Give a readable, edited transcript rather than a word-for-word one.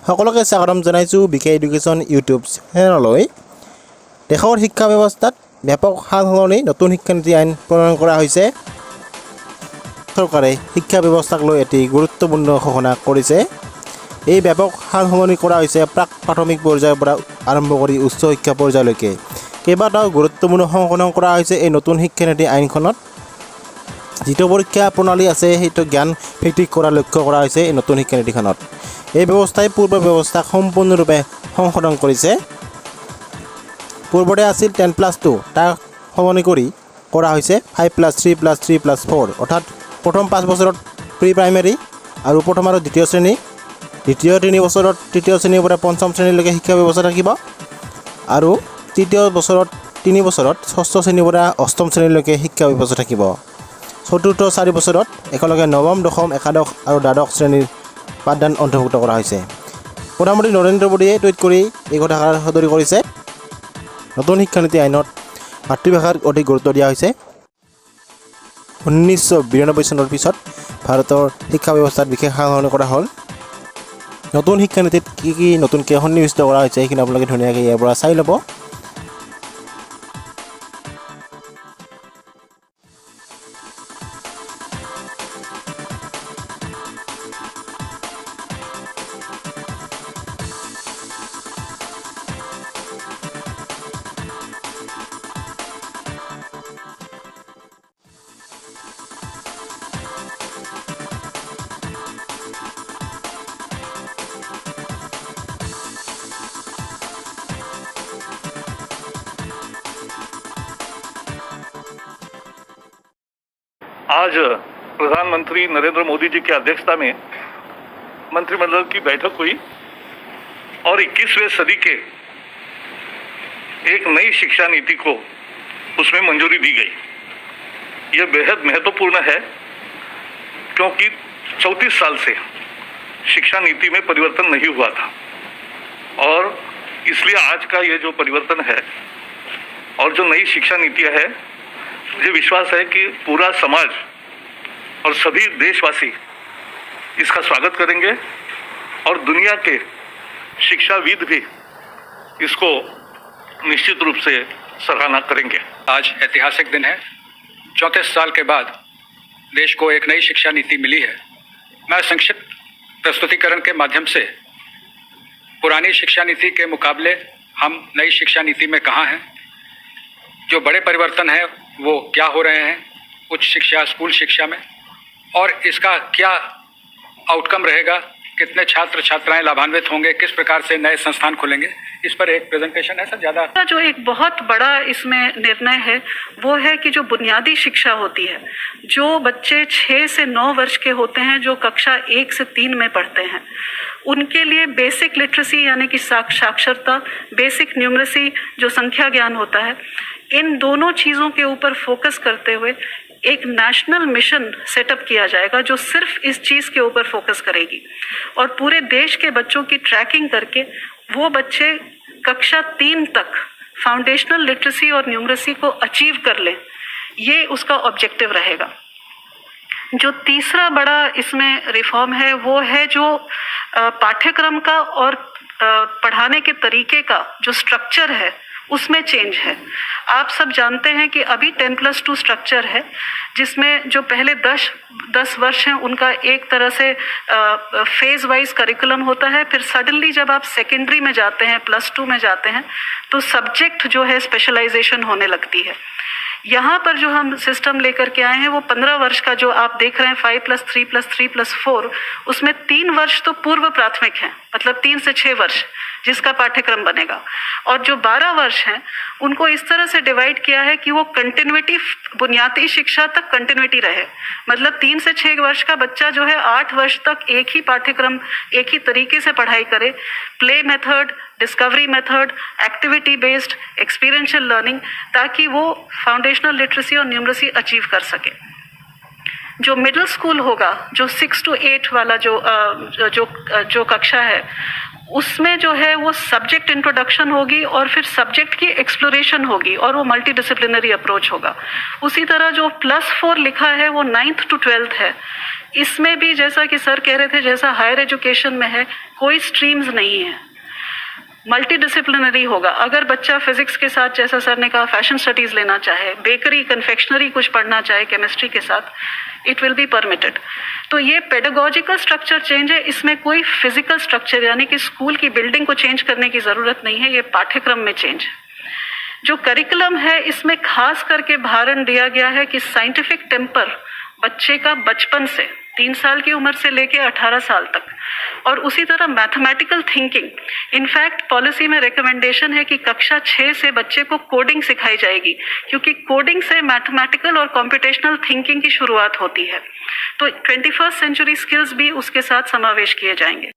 সকলোকে স্বাগতম জনাইছোঁ বিকে এডুকেশ্যন ইউটিউব চেনেললৈ। দেশৰ শিক্ষা ব্যৱস্থাত ব্যাপক সালসলনি, নতুন শিক্ষানীতি আইন প্ৰণয়ন কৰা হৈছে। চৰকাৰে শিক্ষা ব্যৱস্থাক লৈ এটি গুৰুত্বপূৰ্ণ ঘোষণা কৰিছে। এই ব্যাপক সালসলনি কৰা হৈছে প্ৰাক প্ৰাথমিক পৰ্যায়ৰ পৰা আৰম্ভ কৰি উচ্চ শিক্ষা পৰ্যায়লৈকে। কেইবাটাও গুৰুত্বপূৰ্ণ সংশোধন কৰা হৈছে এই নতুন শিক্ষানীতি আইনখনত। যিটো পৰীক্ষা প্ৰণালী আছে সেইটো জ্ঞান ভিত্তিক কৰাৰ লক্ষ্য কৰা হৈছে এই নতুন শিক্ষানীতিখনত। এই ব্যৱস্থাই পূৰ্ব ব্যৱস্থাক সম্পূৰ্ণৰূপে সংশোধন কৰিছে। পূৰ্বতে আছিল 10+2, তাক সলনি কৰি কৰা হৈছে 5+3+3+4, অৰ্থাৎ প্ৰথম 5 বছৰত প্ৰি প্ৰাইমেৰী আৰু প্ৰথম আৰু দ্বিতীয় শ্ৰেণী, দ্বিতীয় 3 বছৰত তৃতীয় শ্ৰেণীৰ পৰা পঞ্চম শ্ৰেণীলৈকে শিক্ষা ব্যৱস্থা থাকিব, আৰু তৃতীয় বছৰত 3 বছৰত ষষ্ঠ শ্ৰেণীৰ পৰা অষ্টম শ্ৰেণীলৈকে শিক্ষা ব্যৱস্থা থাকিব। চতুৰ্থ 4 বছৰত একেলগে নৱম, দশম, একাদশ আৰু দ্বাদশ শ্ৰেণীৰ পাঠদান অন্তৰ্ভুক্ত কৰা হৈছে। প্ৰধানমন্ত্ৰী নৰেন্দ্ৰ মোদীয়ে টুইট কৰি এই কথাষাৰ সদৰি কৰিছে। নতুন শিক্ষানীতি আইনত মাতৃভাষাত অধিক গুৰুত্ব দিয়া হৈছে। 1992 চনৰ পিছত ভাৰতৰ শিক্ষা ব্যৱস্থাত বিশেষ সালসলনি কৰা হ'ল। নতুন শিক্ষানীতিত কি নতুনকৈ সন্নিৱিষ্ট কৰা হৈছে সেইখিনি আপোনালোকে ধুনীয়াকৈ ইয়াৰ পৰা চাই ল'ব। आज प्रधानमंत्री नरेंद्र मोदी जी की अध्यक्षता में मंत्रिमंडल की बैठक हुई और 21वीं सदी के एक नई शिक्षा नीति को उसमें मंजूरी दी गई। यह बेहद महत्वपूर्ण है क्योंकि 34 साल से शिक्षा नीति में परिवर्तन नहीं हुआ था, और इसलिए आज का ये जो परिवर्तन है और जो नई शिक्षा नीतियाँ है, मुझे विश्वास है कि पूरा समाज और सभी देशवासी इसका स्वागत करेंगे और दुनिया के शिक्षाविद भी इसको निश्चित रूप से सराहना करेंगे। आज ऐतिहासिक दिन है। 34 साल के बाद देश को एक नई शिक्षा नीति मिली है। मैं संक्षिप्त प्रस्तुतिकरण के माध्यम से पुरानी शिक्षा नीति के मुकाबले हम नई शिक्षा नीति में कहाँ हैं, जो बड़े परिवर्तन हैं वो क्या हो रहे हैं उच्च शिक्षा, स्कूल शिक्षा में, और इसका क्या आउटकम रहेगा, कितने छात्र छात्राएं लाभान्वित होंगे, किस प्रकार से नए संस्थान खुलेंगे, इस पर एक प्रेजेंटेशन है। सर ज़्यादा जो एक बहुत बड़ा इसमें निर्णय है वो है कि जो बुनियादी शिक्षा होती है, जो बच्चे 6 से 9 वर्ष के होते हैं, जो कक्षा 1 से 3 में पढ़ते हैं, उनके लिए बेसिक लिटरेसी यानी कि साक्षरता, बेसिक न्यूमरेसी जो संख्या ज्ञान होता है, इन दोनों चीज़ों के ऊपर फोकस करते हुए एक नेशनल मिशन सेटअप किया जाएगा जो सिर्फ इस चीज़ के ऊपर फोकस करेगी, और पूरे देश के बच्चों की ट्रैकिंग करके वो बच्चे कक्षा 3 तक फाउंडेशनल लिटरेसी और न्यूमरेसी को अचीव कर लें, ये उसका ऑब्जेक्टिव रहेगा। जो तीसरा बड़ा इसमें रिफॉर्म है वो है जो पाठ्यक्रम का और पढ़ाने के तरीके का जो स्ट्रक्चर है उसमें चेंज है। आप सब जानते हैं कि अभी 10+2 स्ट्रक्चर है, जिसमें जो पहले 10 वर्ष हैं उनका एक तरह से फेज वाइज करिकुलम होता है। फिर सडनली जब आप सेकेंडरी में जाते हैं, +2 में जाते हैं, तो सब्जेक्ट जो है स्पेशलाइजेशन होने लगती है। यहाँ पर जो हम सिस्टम लेकर के आए हैं वो 15 वर्ष का जो आप देख रहे हैं 5+3+3+4, उसमें 3 वर्ष तो पूर्व प्राथमिक हैं, मतलब 3 से 6 वर्ष जिसका पाठ्यक्रम बनेगा, और जो 12 वर्ष हैं उनको इस तरह से डिवाइड किया है कि वो कंटिन्यूटी, बुनियादी शिक्षा तक कंटिन्यूटी रहे। मतलब 3 से 6 वर्ष का बच्चा जो है 8 वर्ष तक एक ही पाठ्यक्रम, एक ही तरीके से पढ़ाई करे, play method, discovery method, activity based, experiential learning, ताकि वो फाउंडेशनल लिटरेसी और न्यूमरेसी अचीव कर सके। जो मिडिल स्कूल होगा, जो 6 to 8 वाला जो कक्षा है, उसमें जो है वो सब्जेक्ट इंट्रोडक्शन होगी और फिर सब्जेक्ट की एक्सप्लोरेशन होगी और वो मल्टी डिसिप्लिनरी अप्रोच होगा। उसी तरह जो +4 लिखा है वो 9th to 12th है। इसमें भी जैसा कि सर कह रहे थे, जैसा हायर एजुकेशन में है, कोई स्ट्रीम्स नहीं है, मल्टी डिसिप्लिनरी होगा। अगर बच्चा फिजिक्स के साथ, जैसा सर ने कहा, फैशन स्टडीज लेना चाहे, बेकरी कन्फेक्शनरी कुछ पढ़ना चाहे केमिस्ट्री के साथ, इट विल बी परमिटेड। तो ये पेडागोजिकल स्ट्रक्चर चेंज है, इसमें कोई फिजिकल स्ट्रक्चर यानी कि स्कूल की बिल्डिंग को चेंज करने की ज़रूरत नहीं है, ये पाठ्यक्रम में चेंज है। जो करिकुलम है इसमें खास करके भारण दिया गया है कि साइंटिफिक टेम्पर बच्चे का बचपन से 3 साल की उम्र से लेके 18 साल तक, और उसी तरह मैथमेटिकल थिंकिंग। इनफैक्ट पॉलिसी में रिकमेंडेशन है कि कक्षा 6 से बच्चे को कोडिंग सिखाई जाएगी, क्योंकि कोडिंग से मैथमेटिकल और कॉम्पिटिशनल थिंकिंग की शुरुआत होती है। तो 21st सेंचुरी स्किल्स भी उसके साथ समावेश किए जाएंगे।